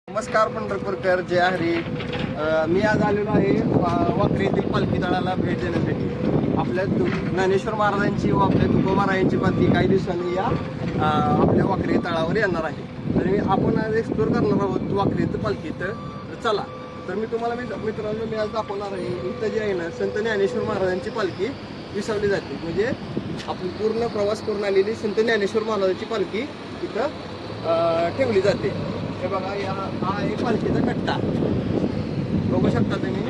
नमस्कार पंढरपूरकर, जय हरी. मी आज आलेलो आहे वाखरी येथील पालखी तळाला भेट देण्यासाठी. आपल्या ज्ञानेश्वर महाराजांची व आपल्या तुकोबारायांची पालखी काही दिवसांनी या आपल्या वाखरी तळावर येणार आहे. तर आपण आज एक्सप्लोर करणार आहोत वाखरी पालखी. तर चला, तर मी तुम्हाला मित्रांनो मी आज दाखवणार आहे. इथं जे आहे ना, संत ज्ञानेश्वर महाराजांची पालखी विसावली जाते. म्हणजे आपण पूर्ण प्रवास करून आलेली संत ज्ञानेश्वर महाराजांची पालखी इथं ठेवली जाते. हे बघा, हा आहे पालखीचा कट्टा. बघू शकता तुम्ही,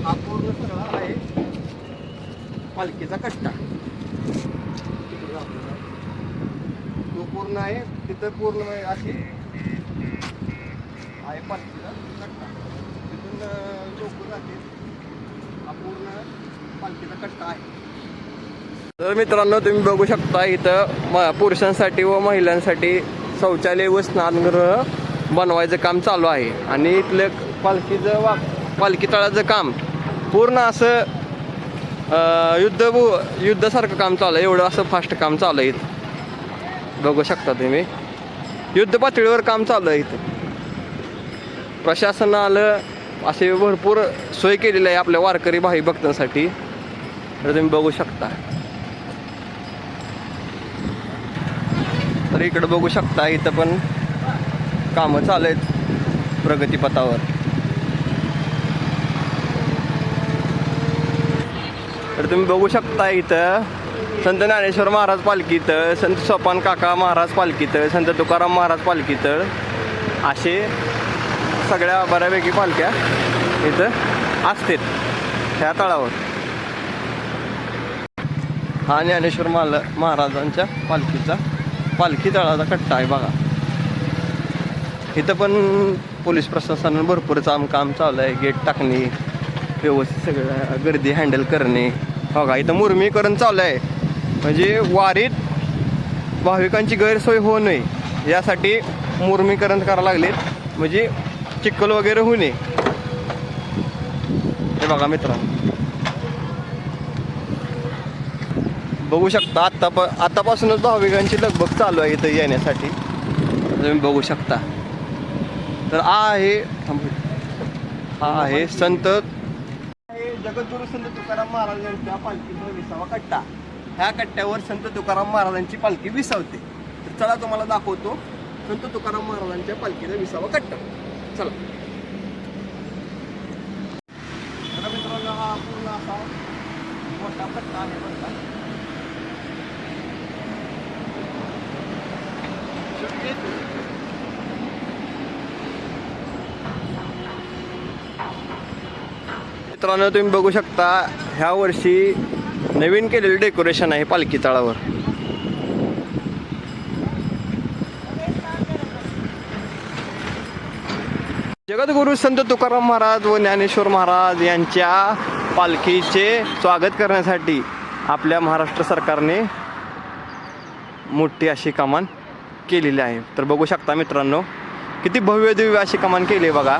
हा पूर्ण सगळा आहे पालखीचा कट्टा. तो पूर्ण आहे तिथं, पूर्ण अशी आहे पालखीचा कट्टा. तिथून लोक जातील. हा पूर्ण पालखीचा कट्टा आहे. तर मित्रांनो, तुम्ही बघू शकता इथं पुरुषांसाठी व महिलांसाठी शौचालय व स्नानगृह बनवायचं काम चालू आहे. आणि इथलं पालखी तळाचं काम पूर्ण असं युद्धासारखं काम चालू आहे. एवढं असं फास्ट काम चालू आहे इथं. बघू शकता तुम्ही, युद्ध पातळीवर काम चालू आहे इथं. प्रशासनानं असे भरपूर सोय केलेली आहे आपल्या वारकरी भाई भक्तांसाठी. तर तुम्ही बघू शकता. तर इकडं बघू शकता, इथं पण कामं चालू आहेत प्रगतीपथावर. तर तुम्ही बघू शकता इथं संत ज्ञानेश्वर महाराज पालखीत, संत सोपान काका महाराज पालखीत, संत तुकाराम महाराज पालखीत, असे सगळ्या बऱ्यापैकी पालख्या इथं असतात ह्या तळावर. हा ज्ञानेश्वर महाराजांच्या पालखी तळाचा कट्टा आहे बघा. इथं पण पोलीस प्रशासनानं भरपूर काम चालू आहे. गेट टाकणे, व्यवस्थित सगळं गर्दी हँडल करणे. बघा, इथं मुरमीकरण चालू आहे. म्हणजे वारीत भाविकांची गैरसोय होऊ नये यासाठी मुरमीकरण करायला लागलेत. म्हणजे चिखल वगैरे होऊ नये. हे बघा मित्रांनो, बघू शकता आतापासूनच भाविकांची लगबग चालू आहे इथं येण्यासाठी. तुम्ही बघू शकता. तर हा आहे संत जगद्गुरु संत तुकाराम महाराजांच्या पालखीचा विसावा कट्टा. ह्या कट्ट्यावर संत तुकाराम महाराजांची पालखी विसावते. तर चला, तुम्हाला दाखवतो संत तुकाराम महाराजांच्या पालखीचा विसावा कट्टा. चला. तर मित्रांनो, हा पूर्ण असा मोठा कट्टा आहे बघा. मित्रांनो, तुम्ही बघू शकता, ह्या वर्षी नवीन केलेलं डेकोरेशन आहे पालखी तळावर. जगद्गुरु संत तुकाराम महाराज व ज्ञानेश्वर महाराज यांच्या पालखीचे स्वागत करण्यासाठी आपल्या महाराष्ट्र सरकारने मोठी अशी कमान केलेली आहे. तर बघू शकता मित्रांनो, किती भव्य दिव्य अशी कमान केली आहे बघा.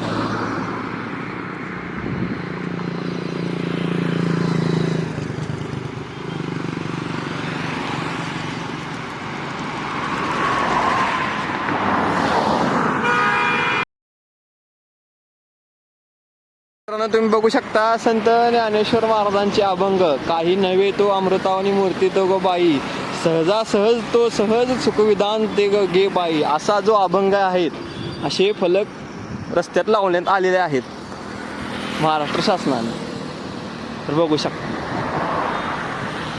मित्रांनो, तुम्ही बघू शकता, संत ज्ञानेश्वर महाराजांचे अभंग, काही नव्हे तो अमृतावनी मूर्ती तो ग बाई, सहजासहज तो सहज सुखविधान ते गे बाई, असा जो अभंग आहेत, असे फलक रस्त्यात लावण्यात आलेले आहेत महाराष्ट्र शासनाने. तर बघू शकता.